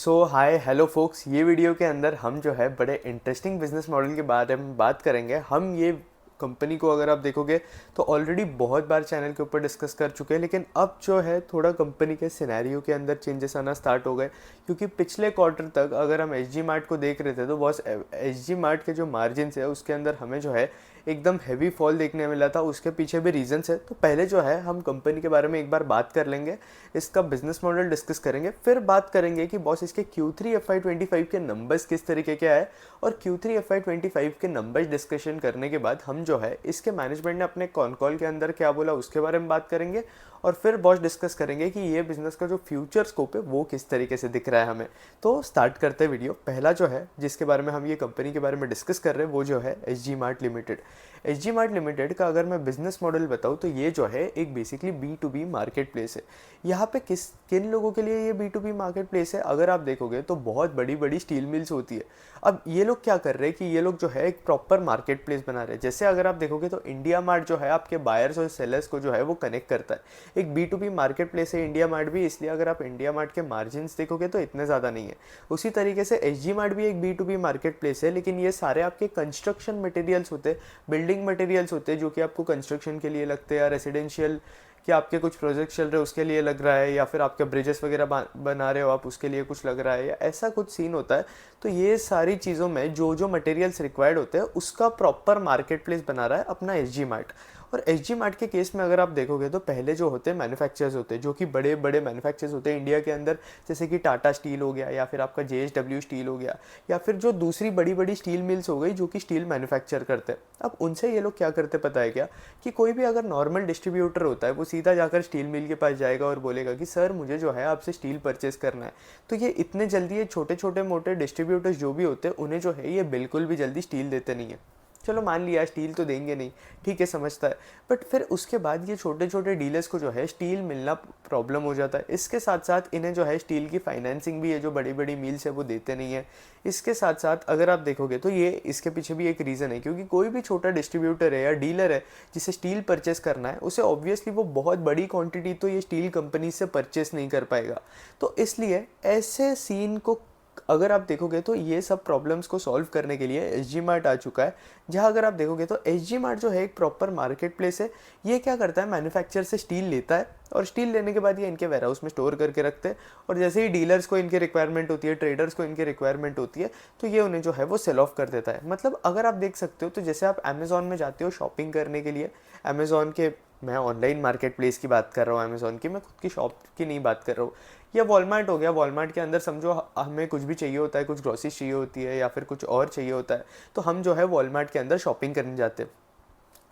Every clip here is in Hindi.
हाय हेलो फोक्स, ये वीडियो के अंदर हम जो है बड़े इंटरेस्टिंग बिजनेस मॉडल के बारे में बात करेंगे। हम ये कंपनी को अगर आप देखोगे तो ऑलरेडी बहुत बार चैनल के ऊपर डिस्कस कर चुके हैं, लेकिन अब जो है थोड़ा कंपनी के सिनेरियो के अंदर चेंजेस आना स्टार्ट हो गए। क्योंकि पिछले क्वार्टर तक अगर हम एच जी मार्ट को देख रहे थे तो बॉस एच जी मार्ट के जो मार्जिन है उसके अंदर हमें जो है एकदम हैवी फॉल देखने मिला था। उसके पीछे भी रीजंस है। तो पहले जो है हम कंपनी के बारे में एक बार बात कर लेंगे, इसका बिजनेस मॉडल डिस्कस करेंगे, फिर बात करेंगे कि बॉस इसके Q3 FY25 के नंबर्स किस तरीके के आए। और Q3 FY25 के नंबर्स डिस्कशन करने के बाद हम जो है इसके मैनेजमेंट ने अपने कॉन कॉल के अंदर क्या बोला उसके बारे में बात करेंगे। और फिर बॉस डिस्कस करेंगे कि ये बिजनेस का जो फ्यूचर स्कोप है वो किस तरीके से दिख रहा है हमें। तो स्टार्ट करते हैं वीडियो। पहला जो है जिसके बारे में हम ये कंपनी के बारे में डिस्कस कर रहे हैं वो जो है H G mart limited. H G mart limited का अगर मैं बिजनेस मॉडल बताऊँ तो ये जो है एक बेसिकली B2B मार्केट प्लेस है। यहाँ पे किन लोगों के लिए ये B2B मार्केट प्लेस है, अगर आप देखोगे तो बहुत बड़ी बड़ी स्टील मिल्स होती है। अब ये लोग क्या कर रहे हैं कि ये लोग जो है एक प्रॉपर मार्केट प्लेस बना रहे हैं। जैसे अगर आप देखोगे तो इंडिया मार्ट जो है आपके बायर्स और सेलर्स को जो है वो कनेक्ट करता है। एक B2B मार्केट प्लेस है इंडिया मार्ट भी, इसलिए अगर आप इंडिया मार्ट के मार्जिन्स देखोगे तो इतने ज़्यादा नहीं है। उसी तरीके से एच जी मार्ट भी एक B2B मार्केट प्लेस है, लेकिन ये सारे आपके कंस्ट्रक्शन मटेरियल्स होते हैं, बिल्डिंग मटेरियल्स होते हैं जो कि आपको कंस्ट्रक्शन के लिए लगते हैं, या रेसिडेंशियल कि आपके कुछ प्रोजेक्ट चल रहे हैं उसके लिए लग रहा है, या फिर आपके ब्रिजेस वगैरह बना रहे हो आप उसके लिए कुछ लग रहा है, या ऐसा कुछ सीन होता है। तो ये सारी चीज़ों में जो जो मटेरियल्स रिक्वायर्ड होते हैं उसका प्रॉपर मार्केट प्लेस बना रहा है अपना एच जी मार्ट। और एच जी मार्ट के केस में अगर आप देखोगे तो पहले जो होते हैं मैन्युफैक्चरर्स होते हैं जो कि बड़े बड़े मैन्युफैक्चरर्स होते हैं इंडिया के अंदर, जैसे कि टाटा स्टील हो गया, या फिर आपका JSW स्टील हो गया, या फिर जो दूसरी बड़ी बड़ी स्टील मिल्स हो गई जो कि स्टील मैन्युफैक्चर करते हैं। अब उनसे ये लोग क्या करते पता है क्या, कि कोई भी अगर नॉर्मल डिस्ट्रीब्यूटर होता है वो सीधा जाकर स्टील मिल के पास जाएगा और बोलेगा कि सर मुझे जो है आपसे स्टील परचेस करना है। तो ये इतने जल्दी ये छोटे छोटे मोटे डिस्ट्रीब्यूटर्स जो भी होते हैं उन्हें जो है ये बिल्कुल भी जल्दी स्टील देते नहीं है। चलो मान लिया स्टील तो देंगे नहीं, ठीक है समझता है, बट फिर उसके बाद ये छोटे छोटे डीलर्स को जो है स्टील मिलना प्रॉब्लम हो जाता है। इसके साथ साथ इन्हें जो है स्टील की फाइनेंसिंग भी है जो बड़ी बड़ी मिल्स है वो देते नहीं है। इसके साथ साथ अगर आप देखोगे तो ये इसके पीछे भी एक रीज़न है, क्योंकि कोई भी छोटा डिस्ट्रीब्यूटर है या डीलर है जिसे स्टील परचेस करना है उसे ऑब्वियसली वो बहुत बड़ी क्वांटिटी तो ये स्टील कंपनी से परचेस नहीं कर पाएगा। तो इसलिए ऐसे सीन को अगर आप देखोगे तो ये सब प्रॉब्लम्स को सॉल्व करने के लिए एच जी मार्ट आ चुका है। जहाँ अगर आप देखोगे तो एच जी मार्ट जो है एक प्रॉपर मार्केट प्लेस है। ये क्या करता है, मैन्युफैक्चर से स्टील लेता है और स्टील लेने के बाद ये इनके वेयरहाउस में स्टोर करके रखते हैं। और जैसे ही डीलर्स को इनकी रिक्वायरमेंट होती है, ट्रेडर्स को इनकी रिक्वायरमेंट होती है, तो ये उन्हें जो है वो सेल ऑफ कर देता है। मतलब अगर आप देख सकते हो तो जैसे आप अमेज़ॉन में जाते हो शॉपिंग करने के लिए, अमेज़ॉन के, मैं ऑनलाइन मार्केट प्लेस की बात कर रहा हूँ अमेज़ॉन की, मैं खुद की शॉप की नहीं बात कर रहा हूँ। या वॉलमार्ट हो गया, वॉलमार्ट के अंदर समझो हमें कुछ भी चाहिए होता है, कुछ ग्रोसरीज चाहिए होती है या फिर कुछ और चाहिए होता है, तो हम जो है वॉलमार्ट के अंदर शॉपिंग करने जाते हैं।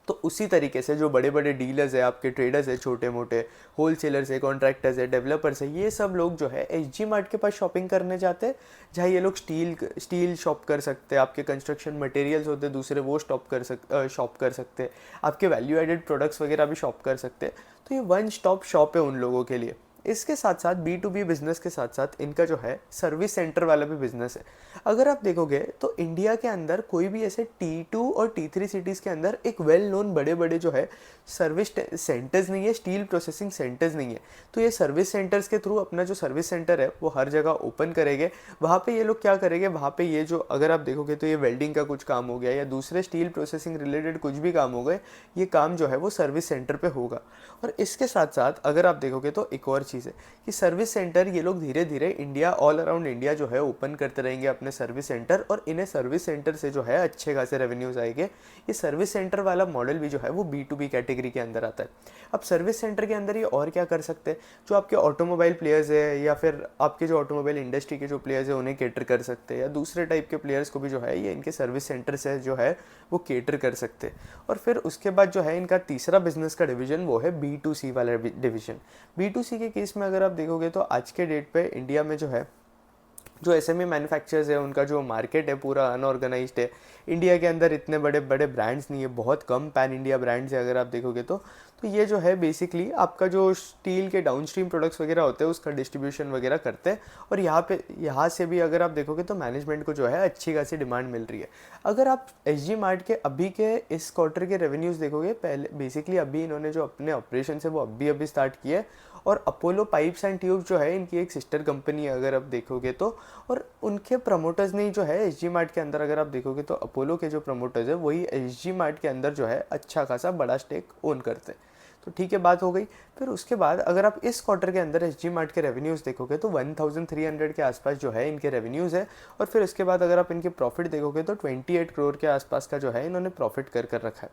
तो उसी तरीके से जो बड़े बड़े डीलर्स है, आपके ट्रेडर्स है, छोटे मोटे होलसेलर्स है, कॉन्ट्रैक्टर्स है, डेवलपर्स है, ये सब लोग जो है एच जी मार्ट के पास शॉपिंग करने जाते हैं। जहाँ ये लोग स्टील शॉप कर सकते हैं, आपके कंस्ट्रक्शन मटेरियल्स होते हैं दूसरे वो शॉप कर सकते हैं, आपके वैल्यू एडेड प्रोडक्ट्स वगैरह भी शॉप कर सकते हैं। तो ये वन स्टॉप शॉप है उन लोगों के लिए। इसके साथ साथ B2B बिजनेस के साथ साथ इनका जो है सर्विस सेंटर वाला भी बिजनेस है। अगर आप देखोगे तो इंडिया के अंदर कोई भी ऐसे T2 और T3 सिटीज़ के अंदर एक वेल नोन बड़े बड़े जो है सर्विस सेंटर्स नहीं है, स्टील प्रोसेसिंग सेंटर्स नहीं है। तो ये सर्विस सेंटर्स के थ्रू अपना जो सर्विस सेंटर है वो हर जगह ओपन करेंगे। वहाँ पे ये लोग क्या करेंगे, वहाँ पे ये जो अगर आप देखोगे तो ये वेल्डिंग का कुछ काम हो गया या दूसरे स्टील प्रोसेसिंग रिलेटेड कुछ भी काम हो गए, ये काम जो है वो सर्विस सेंटर पे होगा। और इसके साथ साथ अगर आप देखोगे तो एक और चीज़ है कि सर्विस सेंटर ये लोग धीरे धीरे इंडिया, ऑल अराउंड इंडिया जो है ओपन करते रहेंगे अपने सर्विस सेंटर, और इन्हें सर्विस सेंटर से जो है अच्छे खासे रेवेन्यूज आएंगे। ये सर्विस सेंटर वाला मॉडल भी जो है वो B2B कैटेगरी के अंदर आता है। अब सर्विस सेंटर के अंदर ये और क्या कर सकते हैं, जो आपके ऑटोमोबाइल प्लेयर्स है या फिर आपके जो ऑटोमोबाइल इंडस्ट्री के जो प्लेयर्स है उन्हें केटर कर सकते हैं, या दूसरे टाइप के प्लेयर्स को भी जो है ये इनके सर्विस सेंटर से जो है वो केटर कर सकते हैं। और फिर उसके बाद जो है इनका तीसरा बिजनेस का डिवीजन वो है B2C वाला डिवीजन। B2C के केस में अगर आप देखोगे तो आज के डेट पे इंडिया में जो है जो SME मैन्युफैक्चरर्स है उनका जो मार्केट है पूरा अनऑर्गेनाइज्ड है। इंडिया के अंदर इतने बड़े बड़े ब्रांड्स नहीं है, बहुत कम पैन इंडिया ब्रांड्स है अगर आप देखोगे तो। तो ये जो है बेसिकली आपका जो स्टील के डाउनस्ट्रीम प्रोडक्ट्स वगैरह होते हैं उसका डिस्ट्रीब्यूशन वगैरह करते हैं। और यहाँ से भी अगर आप देखोगे तो मैनेजमेंट को जो है अच्छी खासी डिमांड मिल रही है। अगर आप एस जी मार्ट के अभी के इस क्वार्टर के रेवेन्यूज़ देखोगे, पहले बेसिकली अभी इन्होंने जो अपने ऑपरेशन है वो अभी अभी स्टार्ट किए, और अपोलो पाइप्स एंड ट्यूब जो है इनकी एक सिस्टर कंपनी है अगर आप देखोगे तो। और उनके प्रमोटर्स ने जो है एस जी मार्ट के अंदर अगर आप देखोगे तो अपोलो के जो प्रमोटर्स है वही एस जी मार्ट के अंदर जो है अच्छा खासा बड़ा स्टेक ओन करते हैं। तो ठीक है, बात हो गई। फिर उसके बाद अगर आप इस क्वार्टर के अंदर एस जी मार्ट के रेवेन्यूज़ देखोगे तो 1300 के आसपास जो है इनके रेवेन्यूज़ है। और फिर उसके बाद अगर आप इनके प्रॉफिट देखोगे तो 28 करोड़ के आसपास का जो है इन्होंने प्रॉफिट कर रखा है।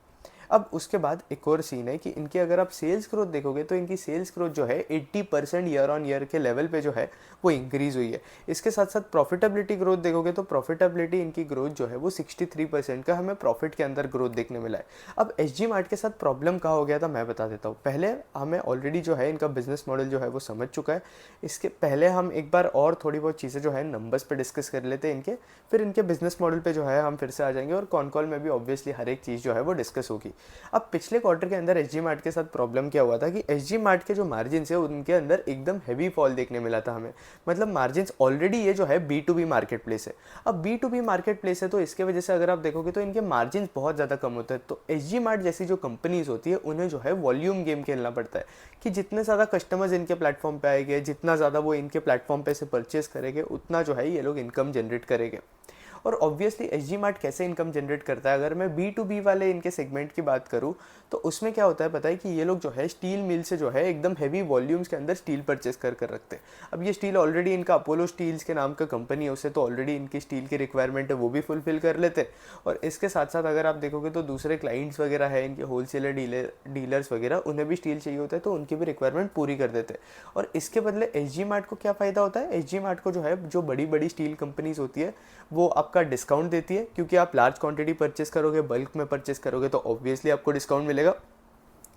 अब उसके बाद एक और सीन है कि इनके अगर आप सेल्स ग्रोथ देखोगे तो इनकी सेल्स ग्रोथ जो है 80% ईयर ऑन ईयर के लेवल पे जो है वो इंक्रीज़ हुई है। इसके साथ साथ प्रॉफिटेबिलिटी ग्रोथ देखोगे तो प्रॉफिटेबिलिटी इनकी ग्रोथ जो है वो 63% का हमें प्रॉफिट के अंदर ग्रोथ देखने मिला है। अब एस जी मार्ट के साथ प्रॉब्लम कहाँ हो गया था मैं बता देता हूँ। पहले हमें ऑलरेडी जो है इनका बिजनेस मॉडल जो है वो समझ चुका है। इसके पहले हम एक बार और थोड़ी बहुत चीज़ें जो है नंबर्स पे डिस्कस कर लेते हैं इनके, फिर इनके बिजनेस मॉडल पे जो है हम फिर से आ जाएंगे, और कॉन कॉल में भी ऑब्वियसली हर एक चीज़ जो है वो डिस्कस होगी। अब पिछले क्वार्टर के अंदर एस जी मार्ट के साथ प्रॉब्लम क्या हुआ था कि एस जी मार्ट के जो मार्जिन है उनके अंदर एकदम हैवी फॉल देखने मिला था हमें। मतलब मार्जिन ऑलरेडी ये जो है B to B market place है। अब B to B market place है तो इसके वजह से अगर आप देखोगे तो इनके मार्जिन बहुत ज़्यादा कम होते हैं। तो एस जी मार्ट जैसी जो कंपनीज होती है उन्हें जो है वॉल्यूम गेम खेलना पड़ता है कि जितने ज़्यादा कस्टमर्स इनके प्लेटफॉर्म पे आएंगे, जितना ज़्यादा वो इनके प्लेटफॉर्म पे से परचेज करेंगे, उतना जो है ये लोग इनकम जनरेट करेंगे। और ऑब्वियसली एस जी मार्ट कैसे इनकम जनरेट करता है, अगर मैं बी टू बी वाले इनके सेगमेंट की बात करूँ तो उसमें क्या होता है पता है कि ये लोग जो है स्टील मिल से जो है एकदम हैवी वॉल्यूम्स के अंदर स्टील परचेस कर रखते हैं। अब ये स्टील ऑलरेडी इनका अपोलो स्टील्स के नाम का कंपनी है, उससे तो ऑलरेडी इनकी स्टील की रिक्वायरमेंट है वो भी फुलफिल कर लेते हैं। और इसके साथ साथ अगर आप देखोगे तो दूसरे क्लाइंट्स वगैरह है इनके होलसेलर डीलर्स वगैरह, उन्हें भी स्टील चाहिए होता है तो उनकी भी रिक्वायरमेंट पूरी कर देते हैं। और इसके बदले एस जी मार्ट को क्या फ़ायदा होता है, एस जी मार्ट को जो है जो बड़ी बड़ी स्टील कंपनीज होती है वो आपका डिस्काउंट देती है, क्योंकि आप लार्ज क्वांटिटी परचेस करोगे, बल्क में परचेस करोगे तो ऑब्वियसली आपको डिस्काउंट मिलेगा।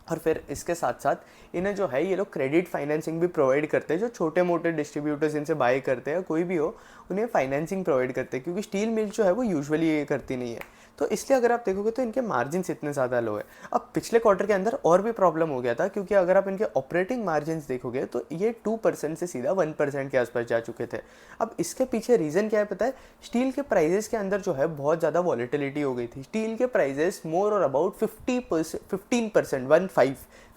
और फिर इसके साथ साथ इन्हें जो है ये लोग क्रेडिट फाइनेंसिंग भी प्रोवाइड करते हैं। जो छोटे मोटे डिस्ट्रीब्यूटर्स इनसे बाय करते हैं कोई भी हो, उन्हें फाइनेंसिंग प्रोवाइड करते हैं, क्योंकि स्टील मिल जो है वो यूजुअली ये करती नहीं है। तो इसलिए अगर आप देखोगे तो इनके मार्जिन इतने ज़्यादा लो है। अब पिछले क्वार्टर के अंदर और भी प्रॉब्लम हो गया था, क्योंकि अगर आप इनके ऑपरेटिंग मार्जिन देखोगे तो ये 2% से सीधा 1% के आसपास जा चुके थे। अब इसके पीछे रीज़न क्या है पता है, स्टील के प्राइजेस के अंदर जो है बहुत ज़्यादा वॉलेटिलिटी हो गई थी। स्टील के प्राइजेस मोर और अबाउट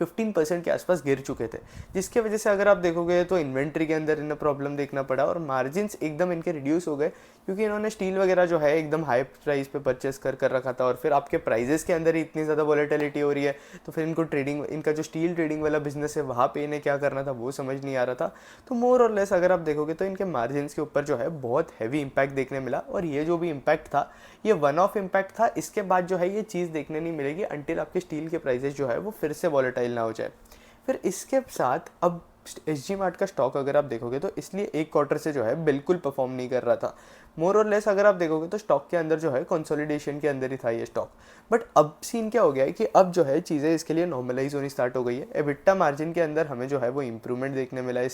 15% के आसपास गिर चुके थे, जिसके वजह से अगर आप देखोगे तो इन्वेंट्री के अंदर इन्हें प्रॉब्लम देखना पड़ा और मार्जिन्स एकदम इनके रिड्यूस हो गए, क्योंकि इन्होंने स्टील वगैरह जो है एकदम हाई प्राइस पे परचेस कर रखा था। और फिर आपके प्राइजेस के अंदर ही इतनी ज़्यादा वॉलेटिलिटी हो रही है, तो फिर इनको ट्रेडिंग, इनका जो स्टील ट्रेडिंग वाला बिजनेस है वहाँ पे इन्हें क्या करना था वो समझ नहीं आ रहा था। तो मोर और लेस अगर आप देखोगे तो इनके मार्जिन्स के ऊपर जो है बहुत हैवी इंपैक्ट देखने मिला। और ये जो भी इम्पैक्ट था ये वन ऑफ इम्पैक्ट था, इसके बाद जो है ये चीज़ देखने नहीं मिलेगी अंटिल आपके स्टील के प्राइजेस जो है वो फिर से वॉलेटाइल ना हो जाए। फिर इसके साथ अब एस जी मार्ट का स्टॉक अगर आप देखोगे तो इसलिए एक क्वार्टर से जो है बिल्कुल परफॉर्म नहीं कर रहा था। मोर और लेस अगर आप देखोगे तो स्टॉक के अंदर जो है कंसोलिडेशन के अंदर ही था ये स्टॉक। बट अब सीन क्या हो गया है कि अब जो है चीज़ें इसके लिए नॉर्मलाइज होनी स्टार्ट हो गई है। एबिटा मार्जिन के अंदर हमें जो है वो इंप्रूवमेंट देखने मिला है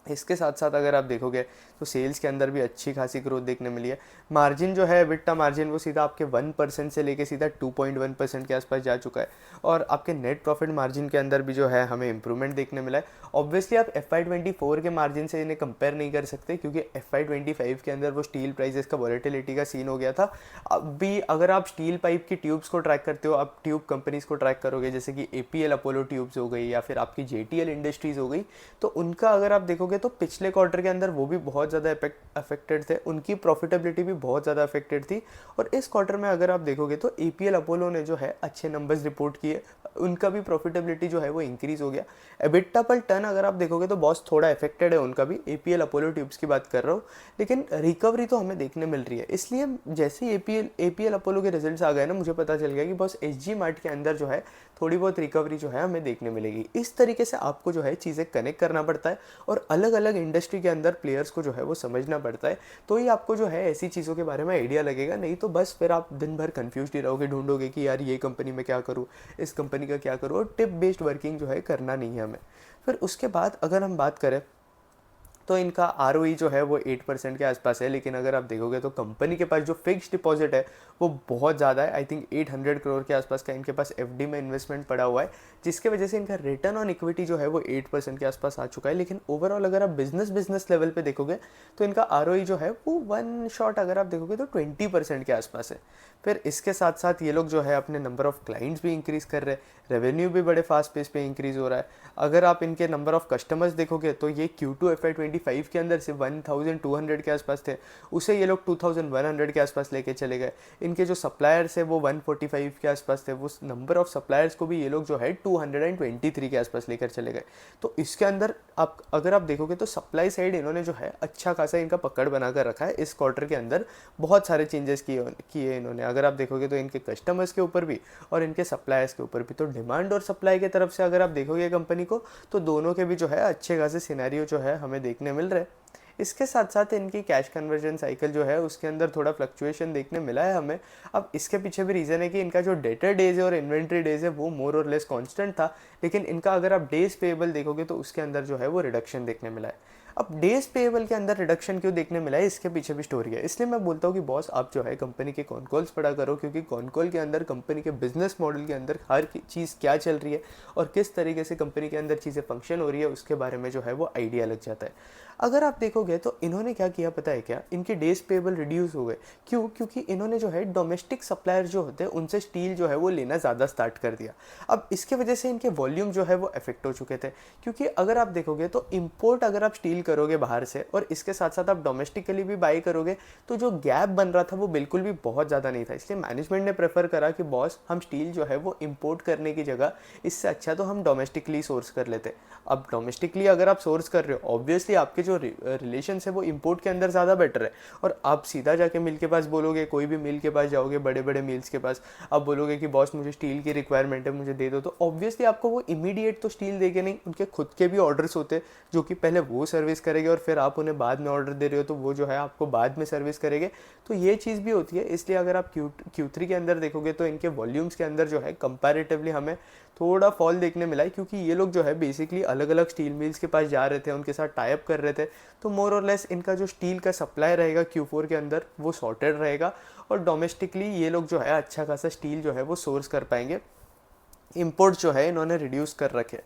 इसके साथ साथ अगर आप देखोगे तो सेल्स के अंदर भी अच्छी खासी ग्रोथ देखने मिली है। मार्जिन जो है एबिटा मार्जिन वो सीधा आपके 1% से लेके सीधा 2.1% के आसपास जा चुका है। और आपके नेट प्रॉफिट मार्जिन के अंदर भी जो है हमें इंप्रूवमेंट देखने मिला है। ऑब्वियसली आप FY24 के मार्जिन से इन्हें कंपेयर नहीं कर सकते, क्योंकि FY25 के अंदर वो स्टील प्राइजेस का वॉलेटिलिटी का सीन हो गया था। अब भी अगर आप स्टील पाइप की ट्यूब्स को ट्रैक करते हो, आप ट्यूब कंपनीज को ट्रैक करोगे जैसे कि APL अपोलो ट्यूब्स हो गई या फिर आपकी JTL इंडस्ट्रीज हो गई, तो उनका अगर आप देखोगे तो पिछले क्वार्टर के अंदर वो भी बहुत ज़्यादा अफेक्टेड थे, उनकी प्रॉफिटेबिलिटी भी बहुत ज़्यादा अफेक्टेड थी। और इस क्वार्टर में अगर आप देखोगे तो APL अपोलो ने जो है अच्छे नंबर्स रिपोर्ट किए, उनका भी प्रॉफिटेबिलिटी जो है वो इंक्रीज़ हो गया। एबिटा पर टन अगर आप देखोगे तो बॉस थोड़ा अफेक्टेड है उनका भी, APL अपोलो ट्यूब्स की बात कर रहा हूँ, लेकिन रिकवरी तो हमें देखने मिल रही है। इसलिए जैसे ही APL अपोलो के रिजल्ट्स आ गए ना, मुझे पता चल गया कि बॉस SG मार्ट के अंदर जो है थोड़ी बहुत रिकवरी जो है हमें देखने मिलेगी। इस तरीके से आपको जो है चीज़ें कनेक्ट करना पड़ता है और अलग अलग इंडस्ट्री के अंदर प्लेयर्स को जो है वो समझना पड़ता है, तो ही आपको जो है ऐसी चीज़ों के बारे में आइडिया लगेगा। नहीं तो बस फिर आप दिन भर कन्फ्यूज ही रहोगे, ढूंढोगे कि यार ये कंपनी में क्या करूँ, इस कंपनी का क्या करूँ, और टिप बेस्ड वर्किंग जो है करना नहीं है हमें। फिर उसके बाद अगर हम बात करें तो इनका आरओई जो है वो 8% के आसपास है। लेकिन अगर आप देखोगे तो कंपनी के पास जो फिक्स डिपॉजिट है वो बहुत ज़्यादा है। आई थिंक 800 करोड़ के आसपास का इनके पास एफडी में इन्वेस्टमेंट पड़ा हुआ है, जिसके वजह से इनका रिटर्न ऑन इक्विटी जो है वो 8% के आसपास आ चुका है। लेकिन ओवरऑल अगर आप बिजनेस लेवल पे देखोगे तो इनका आरओई जो है वो वन शॉट अगर आप देखोगे तो 20% के आसपास है। फिर इसके साथ साथ ये लोग जो है अपने नंबर ऑफ क्लाइंट्स भी इंक्रीज़ कर रहे हैं, रेवेन्यू भी बड़े फास्ट पेस पे इंक्रीज़ हो रहा है। अगर आप इनके नंबर ऑफ कस्टमर्स देखोगे तो ये Q2 FY25 के अंदर से 1200 के आसपास थे, उसे ये लोग 2100 के आसपास लेके चले गए। इनके जो सप्लायर्स है वो 145 के आसपास थे, वो नंबर ऑफ सप्लायर्स को भी ये लोग जो है 223 के आसपास लेकर चले गए। तो इसके अंदर आप अगर आप देखोगे तो सप्लाई साइड इन्होंने जो है अच्छा खासा इनका पकड़ बना कर रखा है। इस क्वार्टर के अंदर बहुत सारे चेंजेस किए इन्होंने, अगर आप देखोगे तो इनके कस्टमर्स के ऊपर भी और इनके सप्लायर्स के ऊपर भी। तो डिमांड और सप्लाई की तरफ से अगर आप देखोगे कंपनी को तो दोनों के भी जो है अच्छे खासे सिनेरियो जो है हमें देखने मिल रहे हैं। इसके साथ साथ इनकी कैश कन्वर्जन साइकिल जो है उसके अंदर थोड़ा फ्लक्चुएशन देखने मिला है हमें। अब इसके पीछे भी रीज़न है कि इनका जो डेटर डेज है और इन्वेंट्री डेज है वो मोर और लेस कांस्टेंट था, लेकिन इनका अगर आप डेज पेएबल देखोगे तो उसके अंदर जो है वो रिडक्शन देखने मिला है। अब डेज पेएबल के अंदर रिडक्शन क्यों देखने मिला है, इसके पीछे भी स्टोरी है। इसलिए मैं बोलता हूँ कि बॉस आप जो है कंपनी के कॉन कॉल्स पढ़ा करो, क्योंकि कॉन कॉल के अंदर कंपनी के बिजनेस मॉडल के अंदर हर चीज़ क्या चल रही है और किस तरीके से कंपनी के अंदर चीज़ें फंक्शन हो रही है उसके बारे में जो है वो आइडिया लग जाता है। अगर आप देखोगे तो इन्होंने क्या किया पता है क्या, इनके डेज पेएबल रिड्यूस हो गए। क्यों? क्योंकि इन्होंने जो है डोमेस्टिक सप्लायर जो होते हैं उनसे स्टील जो है वो लेना ज़्यादा स्टार्ट कर दिया। अब इसके वजह से इनके वॉल्यूम जो है वो अफेक्ट हो चुके थे, क्योंकि अगर आप देखोगे तो इम्पोर्ट अगर आप स्टील करोगे बाहर से और इसके साथ साथ आप डोमेस्टिकली भी बाई करोगे तो जो गैप बन रहा था वो बिल्कुल भी बहुत ज़्यादा नहीं था। इसलिए मैनेजमेंट ने प्रेफर करा कि बॉस हम स्टील जो है वो इम्पोर्ट करने की जगह इससे अच्छा तो हम डोमेस्टिकली सोर्स कर लेते। अब डोमेस्टिकली अगर आप सोर्स कर रहे हो ऑब्वियसली आपके जो रिलेशन है वो इम्पोर्ट के अंदर ज़्यादा बेटर है। और आप सीधा जाके मिल के पास बोलोगे, कोई भी मिल के पास जाओगे, बड़े बड़े मिल्स के पास आप बोलोगे कि बॉस मुझे स्टील की रिक्वायरमेंट है मुझे दे दो, तो ऑब्वियसली आपको वो इमीडिएट तो स्टील देके नहीं, उनके खुद के भी ऑर्डर्स होते जो कि पहले वो सर्विस करेंगे और फिर आप उन्हें बाद में ऑर्डर दे रहे हो तो वो जो है आपको बाद में सर्विस करेंगे। तो ये चीज़ भी होती है। इसलिए अगर आप Q3 के अंदर देखोगे तो इनके वॉल्यूम्स के अंदर जो है कंपैरेटिवली हमें थोड़ा फॉल देखने मिला है, क्योंकि ये लोग जो है बेसिकली अलग अलग स्टील मिल्स के पास जा रहे थे, उनके साथ टाई अप कर रहे थे। तो मोर और लेस इनका जो स्टील का सप्लाई रहेगा Q4 के अंदर वो सॉर्टेड रहेगा और डोमेस्टिकली ये लोग जो है अच्छा खासा स्टील जो है वो सोर्स कर पाएंगे। इंपोर्ट जो है इन्होंने रिड्यूस कर रखे।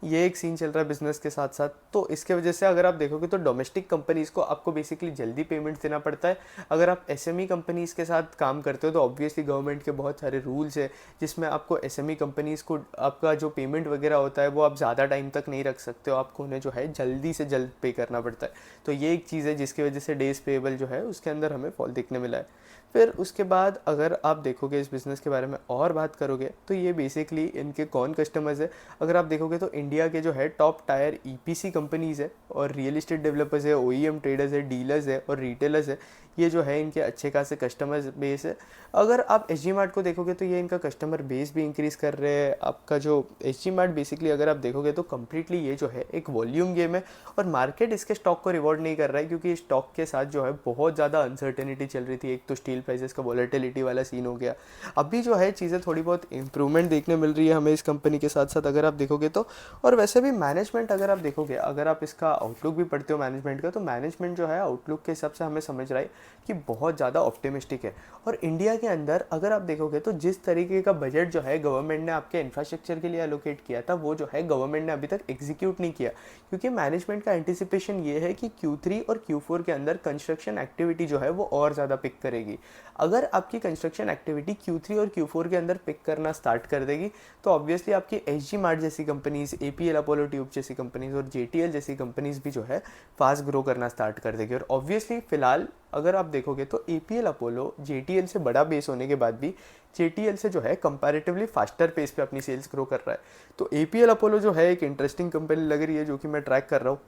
ये एक सीन चल रहा है बिजनेस के साथ साथ। तो इसके वजह से अगर आप देखोगे तो डोमेस्टिक कंपनीज़ को आपको बेसिकली जल्दी पेमेंट देना पड़ता है। अगर आप एसएमई कंपनीज़ के साथ काम करते हो तो ऑब्वियसली गवर्नमेंट के बहुत सारे रूल्स है जिसमें आपको एसएमई कंपनीज़ को आपका जो पेमेंट वगैरह होता है वो आप ज़्यादा टाइम तक नहीं रख सकते हो, आपको उन्हें जो है जल्दी से जल्द पे करना पड़ता है। तो ये एक चीज़ है जिसकी वजह से डेज पेएबल जो है उसके अंदर हमें फॉल देखने मिला है। फिर उसके बाद अगर आप देखोगे इस बिज़नेस के बारे में और बात करोगे तो ये बेसिकली इनके कौन कस्टमर्स है, अगर आप देखोगे तो इंडिया के जो है टॉप टायर ईपीसी कंपनीज़ है और रियल इस्टेट डेवलपर्स है, ओईएम ट्रेडर्स है, डीलर्स है और रिटेलर्स है। ये जो है इनके अच्छे खासे कस्टमर बेस है। अगर आप एसजी मार्ट को देखोगे तो ये इनका कस्टमर बेस भी इंक्रीज़ कर रहे हैं। आपका जो एसजी मार्ट बेसिकली अगर आप देखोगे तो कम्प्लीटली ये जो है एक वॉल्यूम गेम है और मार्केट इसके स्टॉक को रिवॉर्ड नहीं कर रहा है, क्योंकि स्टॉक के साथ जो है बहुत ज़्यादा अनसर्टेनिटी चल रही थी। एक तो स्टील प्राइसेस का वॉलेटिलिटी वाला सीन हो गया, अभी जो है चीज़ें थोड़ी बहुत इंप्रूवमेंट देखने मिल रही है हमें इस कंपनी के साथ साथ अगर आप देखोगे तो। और वैसे भी मैनेजमेंट अगर आप देखोगे, अगर आप इसका आउटलुक भी पढ़ते हो मैनेजमेंट का, तो मैनेजमेंट जो है आउटलुक के हिसाब से हमें समझ रहा है कि बहुत ज़्यादा ऑप्टिमिस्टिक है। और इंडिया के अंदर अगर आप देखोगे तो जिस तरीके का बजट जो है गवर्नमेंट ने आपके इंफ्रास्ट्रक्चर के लिए एलोकेट किया था वो जो है गवर्नमेंट ने अभी तक एग्जीक्यूट नहीं किया, क्योंकि मैनेजमेंट का एंटिसिपेशन ये है कि Q3 और Q4 के अंदर कंस्ट्रक्शन एक्टिविटी जो है वो और ज़्यादा पिक करेगी। अगर आपकी कंस्ट्रक्शन एक्टिविटी Q3 और Q4 के अंदर पिक करना स्टार्ट कर देगी तो ऑब्वियसली आपकी एसजी मार्ट जैसी कंपनीज, एपीएल अपोलो ट्यूब जैसी कंपनीज और जेटीएल जैसी कंपनीज भी जो है फास्ट ग्रो करना स्टार्ट कर देगी। और ऑब्वियसली फिलहाल अगर आप देखोगे तो एपीएल अपोलो जेटीएल से बड़ा बेस होने के बाद भी जेटीएल से जो है कंपैरेटिवली फास्टर पेस पे अपनी सेल्स ग्रो कर रहा है। तो एपीएल अपोलो जो है एक इंटरेस्टिंग कंपनी लग रही है जो कि मैं ट्रैक कर रहा हूँ।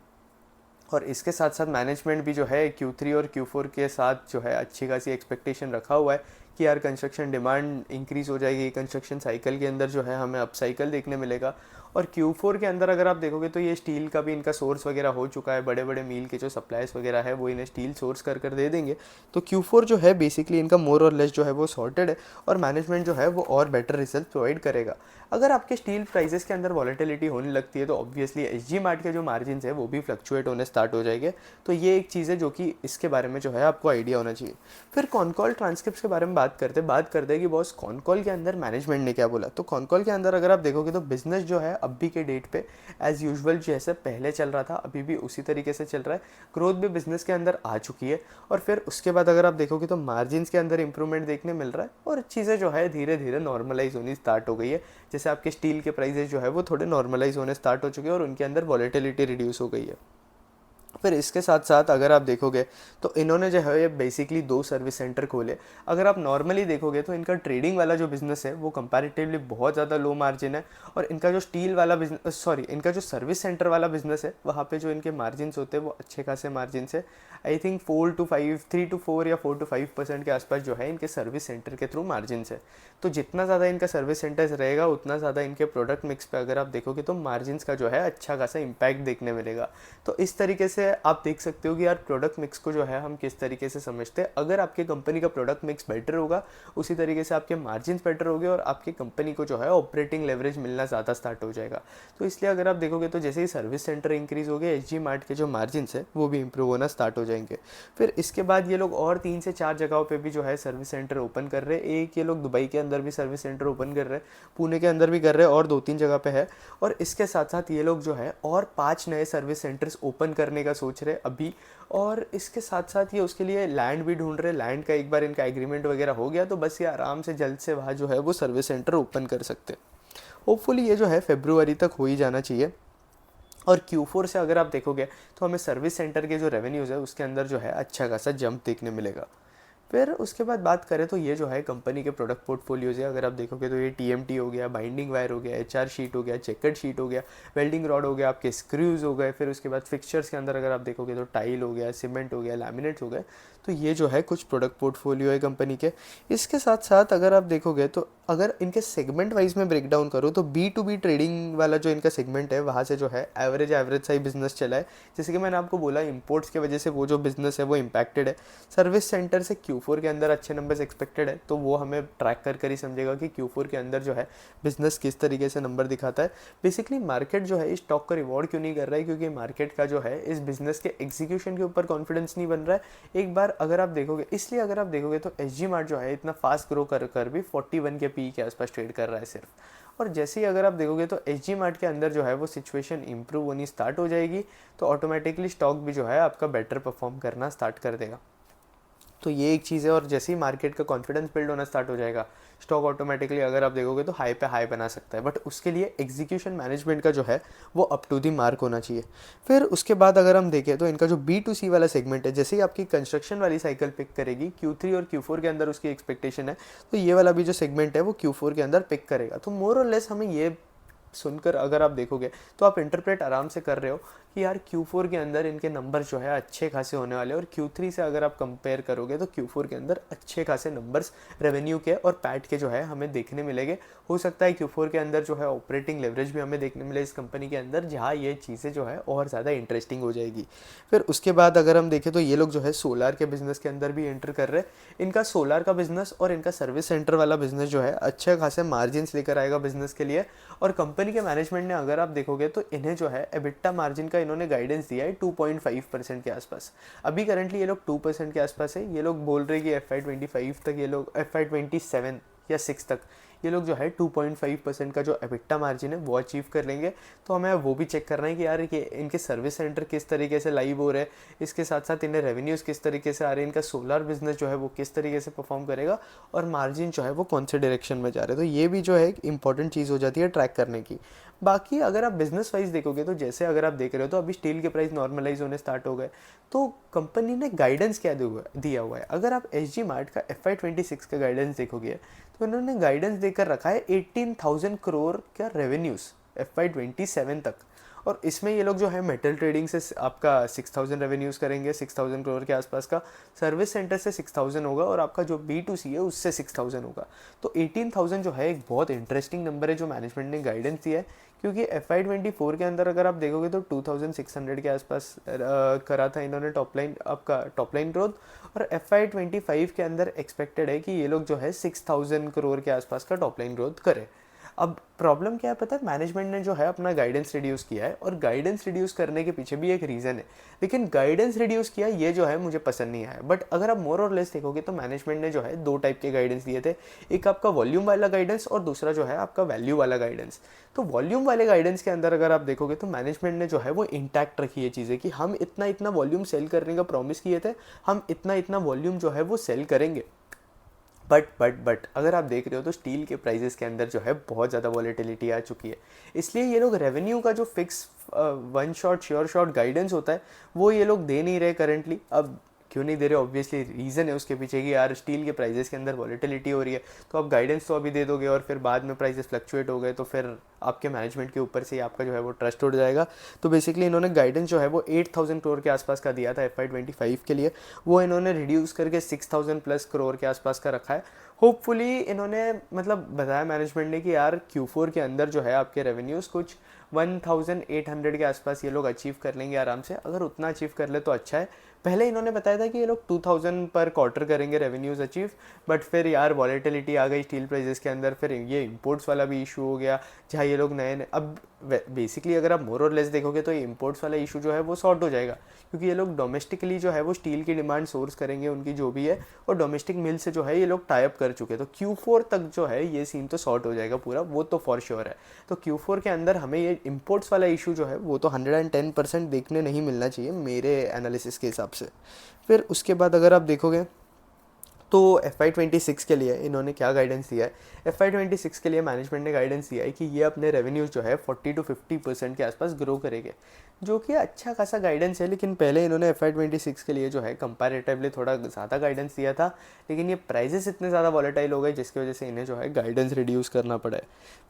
और इसके साथ साथ मैनेजमेंट भी जो है Q3 और Q4 के साथ जो है अच्छी खासी एक्सपेक्टेशन रखा हुआ है कि यार कंस्ट्रक्शन डिमांड इंक्रीज़ हो जाएगी, कंस्ट्रक्शन साइकिल के अंदर जो है हमें अप साइकिल देखने मिलेगा। और Q4 के अंदर अगर आप देखोगे तो ये स्टील का भी इनका सोर्स वगैरह हो चुका है, बड़े बड़े मील के जो सप्लाइज वगैरह है वो इन्हें स्टील सोर्स कर दे देंगे। तो Q4 जो है बेसिकली इनका मोर और लेस जो है वो सॉर्टेड है और मैनेजमेंट जो है वो और बेटर रिजल्ट प्रोवाइड करेगा। अगर आपके स्टील प्राइसेस के अंदर वॉलेटिलिटी होने लगती है तो ऑब्वियसली एसजी मार्ट के जो मार्जिन है वो भी फ्लक्चुएट होने स्टार्ट हो जाएंगे। तो ये एक चीज़ है जो कि इसके बारे में जो है आपको आइडिया होना चाहिए। फिर कॉन कॉल ट्रांसक्रिप्ट के बारे में बात करते हैं कि बॉस कॉन कॉल के अंदर मैनेजमेंट ने क्या बोला। तो कॉन कॉल के अंदर अगर आप देखोगे तो बिजनेस जो है अभी के डेट पे एज यूजुअल जैसे पहले चल रहा था अभी भी उसी तरीके से चल रहा है। ग्रोथ भी बिजनेस के अंदर आ चुकी है और फिर उसके बाद अगर आप देखोगे तो मार्जिन के अंदर इंप्रूवमेंट देखने मिल रहा है और चीज़ें जो है धीरे धीरे नॉर्मलाइज होनी स्टार्ट हो गई है। जैसे आपके स्टील के प्राइसेस जो है वो थोड़े नॉर्मलाइज होने स्टार्ट हो चुके हैं और उनके अंदर वॉलेटिलिटी रिड्यूस हो गई है। फिर इसके साथ साथ अगर आप देखोगे तो इन्होंने जो है बेसिकली 2 सर्विस सेंटर खोले। अगर आप नॉर्मली देखोगे तो इनका ट्रेडिंग वाला जो बिज़नेस है वो कंपैरेटिवली बहुत ज़्यादा लो मार्जिन है और इनका जो स्टील वाला बिजनेस इनका जो सर्विस सेंटर वाला बिज़नेस है वहाँ पे जो इनके मार्जिन होते हैं वो अच्छे खासे मार्जिन है। आई थिंक 3 to 4 या 4 to 5% के आसपास जो है इनके सर्विस सेंटर के थ्रू मार्जिन है। तो जितना ज़्यादा इनका सर्विस सेंटर रहेगा उतना ज़्यादा इनके प्रोडक्ट मिक्स पे अगर आप देखोगे तो मार्जिन का जो है अच्छा खासा इम्पैक्ट देखने मिलेगा। तो इस तरीके से आप देख सकते हो कि यार प्रोडक्ट मिक्स को जो है हम किस तरीके से समझते हैं। अगर आपके कंपनी का प्रोडक्ट मिक्स बेटर होगा उसी तरीके से आपके मार्जिन बेटर होंगे और आपकी कंपनी को जो है ऑपरेटिंग लेवरेज मिलना ज़्यादा स्टार्ट हो जाएगा। तो इसलिए अगर आप देखोगे तो जैसे ही सर्विस सेंटर इंक्रीज हो गए एसजी मार्ट के जो मार्जिन है वो भी इंप्रूव होना स्टार्ट हो जाएंगे। फिर इसके बाद ये लोग और 3 से 4 जगहों पे भी जो है सर्विस सेंटर ओपन कर रहे हैं। एक ये लोग दुबई के अंदर भी सर्विस सेंटर ओपन कर रहे हैं, पुणे के अंदर भी कर रहे हैं और 2-3 जगह पे है। और इसके साथ साथ ये लोग जो है और 5 नए सर्विस सेंटर्स ओपन करने का सोच रहे हैं अभी। और इसके साथ साथ ये उसके लिए लैंड भी ढूंढ रहे हैं। लैंड का एक बार इनका एग्रीमेंट वगैरह हो गया तो बस ये आराम से जल्द से वहाँ जो है वो सर्विस सेंटर ओपन कर सकते हैं। होपफुली ये जो है फरवरी तक हो ही जाना चाहिए। और Q4 से अगर आप देखोगे तो हमें सर्विस सेंटर के जो रेवेन्यूज़ है उसके अंदर जो है अच्छा खासा जंप देखने मिलेगा। फिर उसके बाद बात करें तो ये जो है कंपनी के प्रोडक्ट पोर्टफोलियोज है। अगर आप देखोगे तो ये TMT हो गया, बाइंडिंग वायर हो गया, HR शीट हो गया, चेकर्ड शीट हो गया, वेल्डिंग रॉड हो गया, आपके स्क्रूज हो गए। फिर उसके बाद फिक्सचर्स के अंदर अगर आप देखोगे तो टाइल हो गया, सीमेंट हो गया, लैमिनेट्स हो गए। तो ये जो है कुछ प्रोडक्ट पोर्टफोलियो है कंपनी के। इसके साथ साथ अगर आप देखोगे तो अगर इनके सेगमेंट वाइज में ब्रेक डाउन करूँ तो B2B ट्रेडिंग वाला जो इनका सेगमेंट है वहाँ से जो है एवरेज सा ही बिजनेस चला है। जैसे कि मैंने आपको बोला इंपोर्ट्स की वजह से वो जो बिजनेस है वो इम्पैक्टेड है। सर्विस सेंटर से Q4 के अंदर अच्छे नंबर्स एक्सपेक्टेड है तो वो हमें ट्रैक कर ही समझेगा कि Q4 के अंदर जो है बिजनेस किस तरीके से नंबर दिखाता है। बेसिकली मार्केट जो है इस स्टॉक का रिवॉर्ड क्यों नहीं कर रहा है, क्योंकि मार्केट का जो है इस बिजनेस के एग्जीक्यूशन के ऊपर कॉन्फिडेंस नहीं बन रहा है। एक बार अगर आप देखोगे, इसलिए अगर आप देखोगे तो एसजी मार्ट जो है इतना फास्ट ग्रो कर भी 41 के पी के आसपास ट्रेड कर रहा है सिर्फ। और जैसे ही अगर आप देखोगे तो एसजी मार्ट के अंदर जो है वो सिचुएशन इंप्रूव होनी स्टार्ट हो जाएगी तो ऑटोमेटिकली स्टॉक भी जो है आपका बेटर परफॉर्म करना स्टार्ट कर देगा। तो ये एक चीज़ है। और जैसे ही मार्केट का कॉन्फिडेंस बिल्ड होना स्टार्ट हो जाएगा स्टॉक ऑटोमेटिकली अगर आप देखोगे तो हाई पे हाई बना सकता है। बट उसके लिए एग्जीक्यूशन मैनेजमेंट का जो है वो अप टू दी मार्क होना चाहिए। फिर उसके बाद अगर हम देखें तो इनका जो B2C वाला सेगमेंट है, जैसे ही आपकी कंस्ट्रक्शन वाली साइकिल पिक करेगी Q3 और Q4 के अंदर उसकी एक्सपेक्टेशन है तो ये वाला भी जो सेगमेंट है वो Q4 के अंदर पिक करेगा। तो मोर और लेस हमें ये सुनकर अगर आप देखोगे तो आप इंटरप्रेट आराम से कर रहे हो कि यार Q4 के अंदर इनके नंबर जो है अच्छे खासे होने वाले हैं। और Q3 से अगर आप कंपेयर करोगे तो Q4 के अंदर अच्छे खासे नंबर्स रेवेन्यू के और पैट के जो है हमें देखने मिलेंगे। हो सकता है Q4 के अंदर जो है ऑपरेटिंग लेवरेज भी हमें देखने मिले इस कंपनी के अंदर, जहाँ ये चीज़ें जो है और ज़्यादा इंटरेस्टिंग हो जाएगी। फिर उसके बाद अगर हम देखें तो ये लोग जो है सोलार के बिजनेस के अंदर भी एंटर कर रहे हैं। इनका सोलार का बिजनेस और इनका सर्विस सेंटर वाला बिजनेस जो है अच्छे खासे मार्जिन लेकर आएगा बिजनेस के लिए। और कंपनी के मैनेजमेंट ने अगर आप देखोगे तो इन्हें जो है एबिटा मार्जिन का इन्होंने गाइडेंस दिया है 2.5% के आसपास। अभी करंटली ये लोग 2% के आसपास है। ये लोग बोल रहे हैं कि FY25 तक, ये लोग FY27 या 6 तक ये लोग जो है 2.5% का जो एबिटा मार्जिन है वो अचीव कर लेंगे। तो हमें वो भी चेक करना है कि यार ये इनके सर्विस सेंटर किस तरीके से लाइव हो रहे हैं, इसके साथ साथ इन्हें रेवेन्यूज़ किस तरीके से आ रहे हैं, इनका सोलर बिजनेस जो है वो किस तरीके से परफॉर्म करेगा और मार्जिन जो है वो कौन से डायरेक्शन में जा रहे हैं। तो ये भी जो है एक इंपॉर्टेंट चीज़ हो जाती है ट्रैक करने की। बाकी अगर आप बिजनेस वाइज देखोगे तो जैसे अगर आप देख रहे हो तो अभी स्टील के प्राइस नॉर्मलाइज होने स्टार्ट हो गए। तो कंपनी ने गाइडेंस क्या दिया हुआ है, अगर आप एसजी मार्ट का FY26 का गाइडेंस देखोगे तो इन्होंने गाइडेंस देकर रखा है 18,000 करोड़ का रेवेन्यूज़ FY27 तक। और इसमें ये लोग जो है मेटल ट्रेडिंग से आपका 6,000 रेवेन्यूज़ करेंगे, 6,000 करोड़ के आसपास का। सर्विस सेंटर से 6,000 होगा और आपका जो B2C है उससे 6,000 होगा। तो 18,000 जो है एक बहुत इंटरेस्टिंग नंबर है जो मैनेजमेंट ने गाइडेंस दिया है। क्योंकि FY24 के अंदर अगर आप देखोगे तो 2,600 के आसपास करा था इन्होंने टॉप लाइन ग्रोथ। और FY25 के अंदर एक्सपेक्टेड है कि ये लोग जो है 6,000 करोड़ के आसपास का टॉप लाइन ग्रोथ करें। अब प्रॉब्लम क्या है पता है, मैनेजमेंट ने जो है अपना गाइडेंस रिड्यूस किया है, और गाइडेंस रिड्यूस करने के पीछे भी एक रीज़न है, लेकिन गाइडेंस रिड्यूस किया ये जो है मुझे पसंद नहीं आया। बट अगर आप मोर और लेस देखोगे तो मैनेजमेंट ने जो है दो टाइप के गाइडेंस दिए थे, एक आपका वॉल्यूम वाला गाइडेंस और दूसरा जो है आपका वैल्यू वाला गाइडेंस। तो वॉल्यूम वाले गाइडेंस के अंदर अगर आप देखोगे तो मैनेजमेंट ने जो है वो इंटैक्ट रखी है चीज़ें, कि हम इतना इतना वॉल्यूम सेल करने का प्रॉमिस किए थे, हम इतना इतना वॉल्यूम जो है वो सेल करेंगे। बट अगर आप देख रहे हो तो स्टील के प्राइजेस के अंदर जो है बहुत ज़्यादा वॉलेटिलिटी आ चुकी है, इसलिए ये लोग रेवेन्यू का जो fix one shot sure shot guidance होता है वो ये लोग दे नहीं रहे करंटली। अब क्यों नहीं दे रहे, ऑब्वियसली रीज़न है उसके पीछे कि यार स्टील के प्राइजेस के अंदर वॉलेटिलिटी हो रही है, तो आप गाइडेंस तो अभी दे दोगे और फिर बाद में प्राइजेस फ्लक्चुएट हो गए तो फिर आपके मैनेजमेंट के ऊपर से ही आपका जो है वो ट्रस्ट उड़ जाएगा। तो बेसिकली इन्होंने गाइडेंस जो है वो 8,000 करोड़ के आसपास का दिया था FY25 के लिए, वो इन्होंने रिड्यूस करके 6,000 प्लस करोड़ के आसपास का रखा है। होपफुली इन्होंने मतलब बताया मैनेजमेंट ने कि यार Q4 के अंदर जो है आपके रेवेन्यूज़ कुछ 1,800 के आसपास ये लोग अचीव कर लेंगे आराम से। अगर उतना अचीव कर ले तो अच्छा है। पहले इन्होंने बताया था कि ये लोग 2,000 पर क्वार्टर करेंगे रेवेन्यूज़ अचीव, बट फिर यार वॉलेटिलिटी आ गई स्टील प्राइजेस के अंदर, फिर ये इंपोर्ट्स वाला भी इशू हो गया जहाँ ये लोग नए नए अब बेसिकली अगर आप मोर और लेस देखोगे तो ये इंपोर्ट्स वाला इशू जो है वो सॉर्ट हो जाएगा, क्योंकि ये लोग डोमेस्टिकली जो है वो स्टील की डिमांड सोर्स करेंगे उनकी जो भी है, और डोमेस्टिक मिल से जो है ये लोग टाई अप कर चुके हैं। तो Q4 तक जो है ये सीन तो सॉर्ट हो जाएगा पूरा, वो तो फॉर श्योर है। तो Q4 के अंदर हमें ये इंपोर्ट्स वाला इशू जो है वो तो 110% देखने नहीं मिलना चाहिए मेरे एनालिसिस के हिसाब से। फिर उसके बाद अगर आप देखोगे तो FY26 के लिए इन्होंने क्या गाइडेंस दिया है, FY26 के लिए मैनेजमेंट ने गाइडेंस दिया है कि ये अपने रेवेन्यूज़ जो है 40 to 50% के आसपास ग्रो करेंगे, जो कि अच्छा खासा गाइडेंस है। लेकिन पहले इन्होंने FY26 के लिए जो है कंपैरेटिवली थोड़ा ज़्यादा गाइडेंस दिया था, लेकिन ये प्राइजेस इतने ज़्यादा वॉलेटाइल हो गए जिसकी वजह से इन्हें जो है गाइडेंस रिड्यूस करना पड़ा है।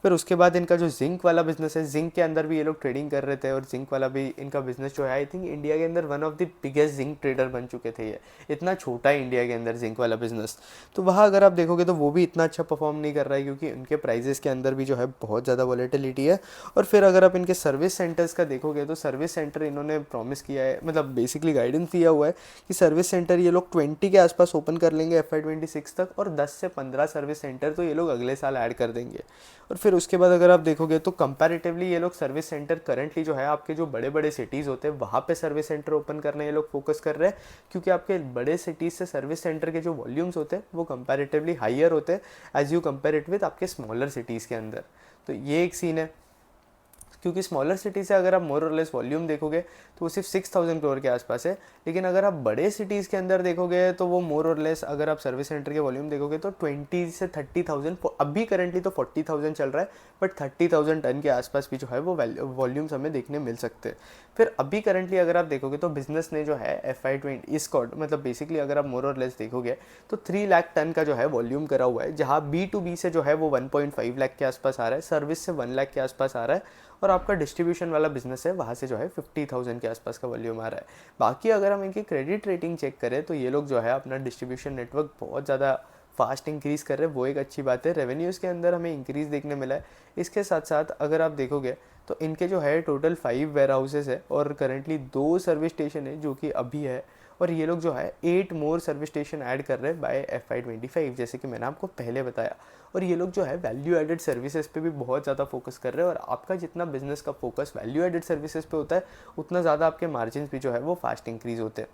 फिर उसके बाद इनका जो जिंक वाला बिजनेस है, जिंक के अंदर भी ये लोग ट्रेडिंग कर रहे थे, और जिंक वाला भी इनका बिजनेस जो है आई थिंक इंडिया के अंदर one of the biggest zinc trader बन चुके थे ये, इतना छोटा है इंडिया के अंदर जिंक वाला बिजनेस। तो वहाँ अगर आप देखोगे तो वो भी इतना अच्छा परफॉर्म नहीं कर रहा है, क्योंकि उनके प्राइजेस के अंदर भी जो है बहुत ज़्यादा वॉलेटिलिटी है। और फिर अगर आप इनके सर्विस सेंटर्स का देखोगे तो सर्विस सेंटर इन्होंने प्रॉमिस किया है, मतलब बेसिकली गाइडेंस दिया हुआ है कि सर्विस सेंटर ये लोग 20 के आसपास ओपन कर लेंगे FY26 तक, और 10 से 15 सर्विस सेंटर तो ये लोग अगले साल ऐड कर देंगे। और फिर उसके बाद अगर आप देखोगे तो कंपैरेटिवली ये लोग सर्विस सेंटर करंटली जो है आपके जो बड़े बड़े सिटीज़ होते हैं वहाँ पे सर्विस सेंटर ओपन करने ये लोग फोकस कर रहे हैं, क्योंकि आपके बड़े सिटीज़ से सर्विस सेंटर के जो वॉल्यूम्स होते हैं वो कंपैरेटिवली हायर होते हैं as you compare it with आपके स्मॉलर सिटीज़ के अंदर। तो ये एक सीन है, क्योंकि स्मॉलर सिटी से अगर आप मोर और लेस वॉल्यूम देखोगे तो वो सिर्फ 6,000 करोड़ के आसपास है, लेकिन अगर आप बड़े सिटीज़ के अंदर देखोगे तो वो मोर और लेस अगर आप सर्विस सेंटर के वॉल्यूम देखोगे तो 20 से 30,000, अभी करंटली तो 40,000 चल रहा है, बट 30,000 टन के आसपास भी जो है वो वॉल्यूम्स हमें देखने मिल सकते हैं। फिर अभी करंटली अगर आप देखोगे तो बिजनेस ने जो है FY20 इसको मतलब बेसिकली अगर आप मोर और लेस देखोगे तो 3 लाख टन का जो है वॉल्यूम करा हुआ है, जहाँ B2B से जो है वो 1.5 लाख के आसपास आ रहा है, सर्विस से 1 लाख के आसपास आ रहा है, और आपका डिस्ट्रीब्यूशन वाला बिजनेस है वहाँ से जो है 50,000 के आसपास का वॉल्यूम आ रहा है। बाकी अगर हम इनकी क्रेडिट रेटिंग चेक करें तो ये लोग जो है अपना डिस्ट्रीब्यूशन नेटवर्क बहुत ज़्यादा फास्ट इंक्रीज़ कर रहे हैं, वो एक अच्छी बात है। रेवेन्यूज़ के अंदर हमें इंक्रीज़ देखने मिला है। इसके साथ साथ अगर आप देखोगे तो इनके जो है टोटल 5 वेयर हाउसेज है, और करेंटली 2 सर्विस स्टेशन है जो कि अभी है, और ये लोग जो है 8 मोर सर्विस स्टेशन ऐड कर रहे हैं बाय FY25, जैसे कि मैंने आपको पहले बताया। और ये लोग जो है वैल्यू एडेड सर्विसेज पे भी बहुत ज़्यादा फोकस कर रहे हैं, और आपका जितना बिजनेस का फोकस वैल्यू एडेड सर्विसेज पे होता है उतना ज़्यादा आपके मार्जिन भी जो है वो फास्ट इंक्रीज़ होते हैं।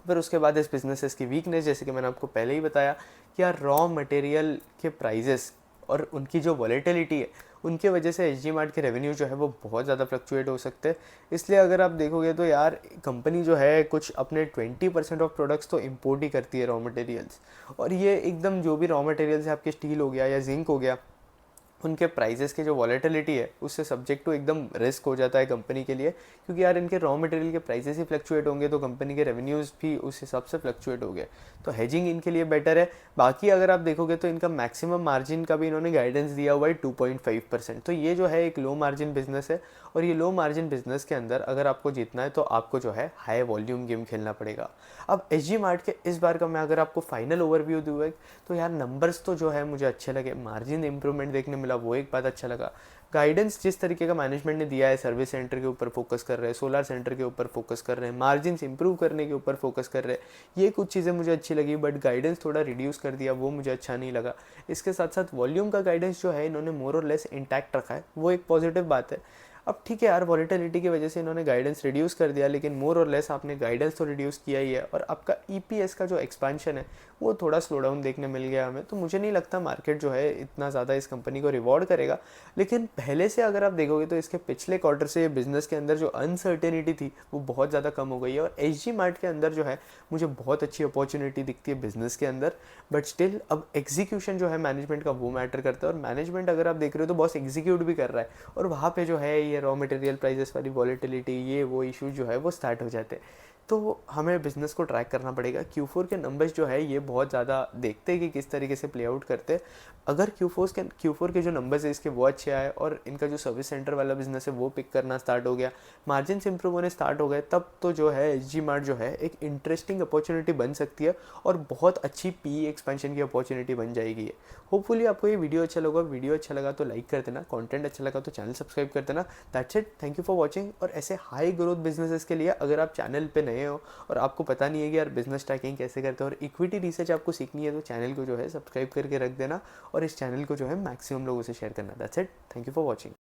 फिर उसके बाद इस बिजनेसेस की वीकनेस, जैसे कि मैंने आपको पहले ही बताया कि यार रॉ मटेरियल के प्राइजेस और उनकी जो वॉलेटिलिटी है उनके वजह से SG मार्ट के रेवेन्यू जो है वो बहुत ज़्यादा फ्लक्चुएट हो सकते हैं। इसलिए अगर आप देखोगे तो यार कंपनी जो है कुछ अपने 20% ऑफ प्रोडक्ट्स तो इम्पोर्ट ही करती है रॉ मटेरियल्स, और ये एकदम जो भी रॉ मटेरियल्स है आपके स्टील हो गया या जिंक हो गया, उनके प्राइजेस की जो वॉलेटिलिटी है उससे सब्जेक्ट टू एकदम रिस्क हो जाता है कंपनी के लिए, क्योंकि यार इनके रॉ मटेरियल के प्राइजेस ही फ्लक्चुएट होंगे तो कंपनी के रेवेन्यूज़ भी उस हिसाब से फ्लक्चुएट होंगे। तो हेजिंग इनके लिए बेटर है। बाकी अगर आप देखोगे तो इनका मैक्सिमम मार्जिन का भी इन्होंने गाइडेंस दिया हुआ है 2.5%, तो ये जो है एक लो मार्जिन बिजनेस है, और ये लो मार्जिन बिजनेस के अंदर अगर आपको जीतना है तो आपको जो है हाई वॉल्यूम गेम खेलना पड़ेगा। अब एस जी मार्ट के इस बार का मैं अगर आपको फाइनल ओवरव्यू दूँ तो यार नंबर्स तो जो है मुझे अच्छे लगे, मार्जिन इंप्रूवमेंट देखने मिला वो एक बात अच्छा लगा। गाइडेंस जिस तरीके का मैनेजमेंट ने दिया है, सर्विस सेंटर के ऊपर फोकस कर रहे हैं, सोलर सेंटर के ऊपर फोकस कर रहे हैं, मार्जिन इंप्रूव करने के ऊपर फोकस कर रहे हैं, ये कुछ चीज़ें मुझे अच्छी लगी। बट गाइडेंस थोड़ा रिड्यूस कर दिया, वो मुझे अच्छा नहीं लगा। इसके साथ साथ वॉल्यूम का गाइडेंस जो है इन्होंने मोर और लेस इंटैक्ट रखा है, वो एक पॉजिटिव बात है। अब ठीक है यार, वॉलेटिलिटी की वजह से इन्होंने गाइडेंस रिड्यूस कर दिया, लेकिन मोर और लेस आपने गाइडेंस तो रिड्यूस किया ही है, और आपका ईपीएस का जो एक्सपेंशन है वो थोड़ा स्लो डाउन देखने मिल गया हमें। तो मुझे नहीं लगता मार्केट जो है इतना ज़्यादा इस कंपनी को रिवॉर्ड करेगा। लेकिन पहले से अगर आप देखोगे तो इसके पिछले क्वार्टर से बिजनेस के अंदर जो अनसर्टेनिटी थी वो बहुत ज़्यादा कम हो गई है, और एच जी मार्ट के अंदर जो है मुझे बहुत अच्छी अपॉर्चुनिटी दिखती है बिजनेस के अंदर। बट स्टिल अब एग्जीक्यूशन जो है मैनेजमेंट का वो मैटर करता है, और मैनेजमेंट अगर आप देख रहे हो तो बॉस एग्जीक्यूट भी कर रहा है, और वहाँ पे जो है ये रॉ मटेरियल प्राइसेस वाली वॉलेटिलिटी, ये वो इशू जो है वो स्टार्ट हो जाते हैं। तो हमें बिज़नेस को ट्रैक करना पड़ेगा। Q4 के नंबर्स जो है ये बहुत ज़्यादा देखते हैं कि किस तरीके से प्ले आउट करते हैं। अगर Q4 के जो नंबर्स है इसके वो अच्छे आए, और इनका जो सर्विस सेंटर वाला बिजनेस है वो पिक करना स्टार्ट हो गया, मार्जिन इंप्रूव होने स्टार्ट हो गए, तब तो जो है एस जी मार्ट जो है एक इंटरेस्टिंग अपॉर्चुनिटी बन सकती है, और बहुत अच्छी पी एक्सपेंशन की अपॉर्चुनिटी बन जाएगी ये। होपफुली आपको ये वीडियो अच्छा लगा तो लाइक कर देना, कंटेंट अच्छा लगा तो चैनल सब्सक्राइब कर देना। That's it, thank you for watching. और ऐसे हाई ग्रोथ बिजनेसेस के लिए अगर आप चैनल पे नए हो और आपको पता नहीं है कि यार बिजनेस ट्रैकिंग कैसे करते हैं और इक्विटी रिसर्च आपको सीखनी है, तो चैनल को जो है सब्सक्राइब करके रख देना, और इस चैनल को जो है मैक्सिमम लोगों से शेयर करना। That's it, thank you for watching.